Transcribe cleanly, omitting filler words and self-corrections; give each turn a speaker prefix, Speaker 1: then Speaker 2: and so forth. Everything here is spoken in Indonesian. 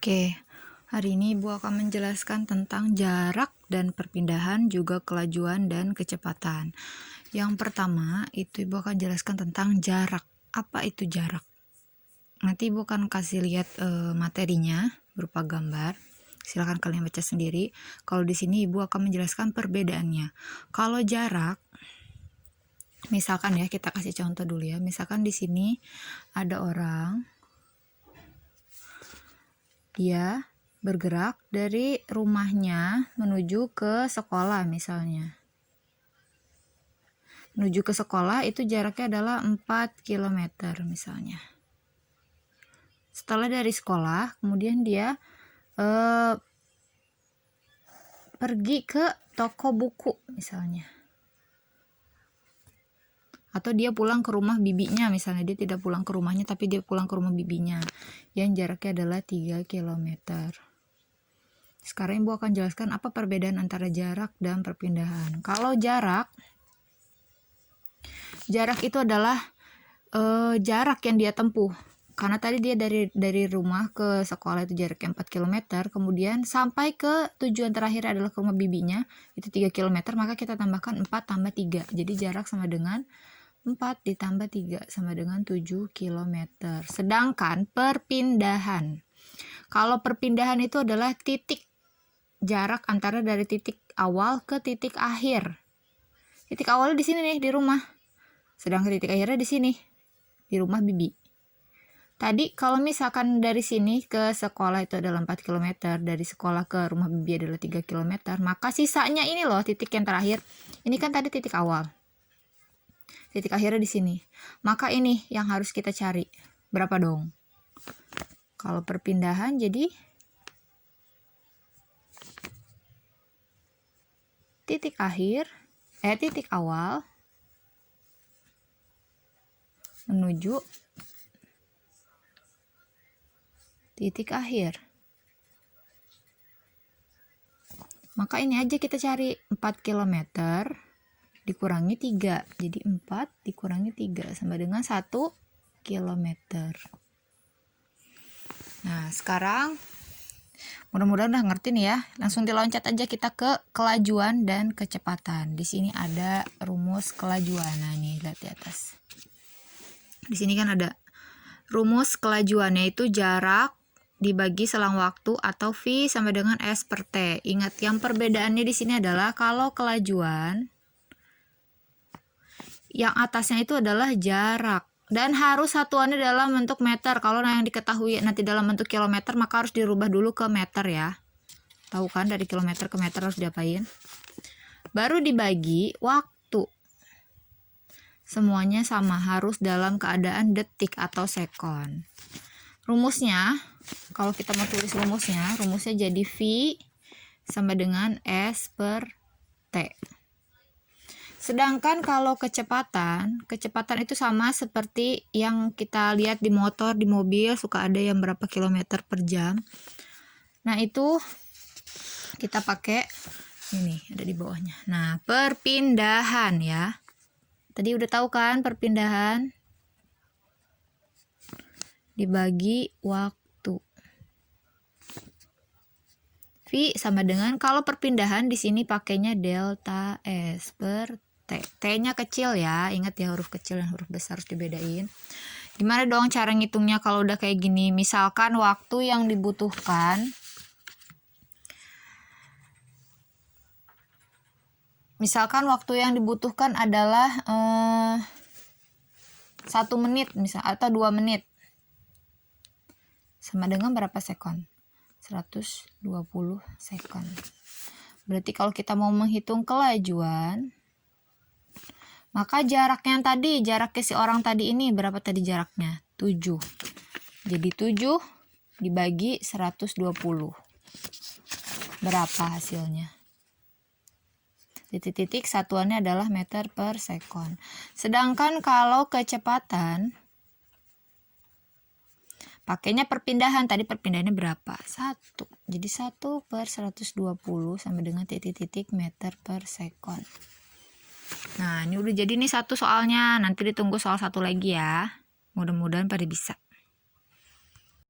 Speaker 1: Oke, hari ini Ibu akan menjelaskan tentang jarak dan perpindahan, juga kelajuan dan kecepatan. Yang pertama, itu Ibu akan jelaskan tentang jarak. Apa itu jarak? Nanti Ibu akan kasih lihat materinya berupa gambar. Silahkan kalian baca sendiri. Kalau di sini Ibu akan menjelaskan perbedaannya. Kalau jarak, misalkan ya, kita kasih contoh dulu ya. Misalkan di sini ada orang, dia bergerak dari rumahnya menuju ke sekolah misalnya. Menuju ke sekolah itu jaraknya adalah 4 km misalnya. Setelah dari sekolah, kemudian dia pergi ke toko buku misalnya. Atau dia pulang ke rumah bibinya misalnya, dia tidak pulang ke rumahnya tapi dia pulang ke rumah bibinya yang jaraknya adalah 3 km. Sekarang Ibu akan jelaskan apa perbedaan antara jarak dan perpindahan. Kalau jarak itu adalah jarak yang dia tempuh. Karena tadi dia dari rumah ke sekolah itu jaraknya 4 km, kemudian sampai ke tujuan terakhir adalah ke rumah bibinya, itu 3 km, maka kita tambahkan 4 tambah 3. Jadi jarak sama dengan 4 ditambah 3 sama dengan 7 km. Sedangkan perpindahan, kalau perpindahan itu adalah titik jarak antara dari titik awal ke titik akhir. Titik awalnya di sini nih, di rumah. Sedangkan titik akhirnya di sini, di rumah bibi. Tadi kalau misalkan dari sini ke sekolah itu adalah 4 km, dari sekolah ke rumah bibi adalah 3 km, maka sisanya ini loh titik yang terakhir. Ini kan tadi titik awal. Titik akhirnya di sini. Maka ini yang harus kita cari. Berapa dong? Kalau perpindahan jadi titik awal menuju titik akhir. Maka ini aja kita cari, 4 km dikurangi 3. Jadi 4 dikurangi 3 sama dengan 1 km. Nah, sekarang mudah-mudahan udah ngerti nih ya. Langsung diloncat aja kita ke kelajuan dan kecepatan. Di sini ada rumus kelajuan. Nah, nih lihat di atas. Di sini kan ada rumus kelajuannya, itu jarak dibagi selang waktu atau V sama dengan S per T. Ingat, yang perbedaannya di sini adalah kalau kelajuan yang atasnya itu adalah jarak dan harus satuannya dalam bentuk meter. Kalau yang diketahui nanti dalam bentuk kilometer, maka harus dirubah dulu ke meter ya. Tahu kan, dari kilometer ke meter harus diapain? Baru dibagi waktu. Semuanya sama, harus dalam keadaan detik atau sekon. Rumusnya, kalau kita mau tulis rumusnya jadi V sama dengan S per T. Sedangkan kalau kecepatan itu sama seperti yang kita lihat di motor, di mobil, suka ada yang berapa kilometer per jam. Nah, itu kita pakai ini, ada di bawahnya. Nah, perpindahan ya. Tadi udah tahu kan perpindahan? Dibagi waktu. V sama dengan, kalau perpindahan di sini pakainya delta S per T. T-nya kecil ya, ingat ya, huruf kecil dan huruf besar harus dibedain. Gimana dong cara ngitungnya kalau udah kayak gini? Misalkan waktu yang dibutuhkan, adalah 1 menit misal, atau 2 menit. Sama dengan berapa sekon? 120 sekon. Berarti kalau kita mau menghitung kelajuan, maka jaraknya yang tadi, jaraknya si orang tadi ini, berapa tadi jaraknya? 7. Jadi 7 dibagi 120. Berapa hasilnya? Titik-titik satuannya adalah meter per sekon. Sedangkan kalau kecepatan, pakainya perpindahan. Tadi perpindahannya berapa? 1. Jadi 1 per 120 sama dengan titik-titik meter per sekon. Nah, ini udah jadi nih satu soalnya. Nanti ditunggu soal satu lagi ya. Mudah-mudahan pada bisa.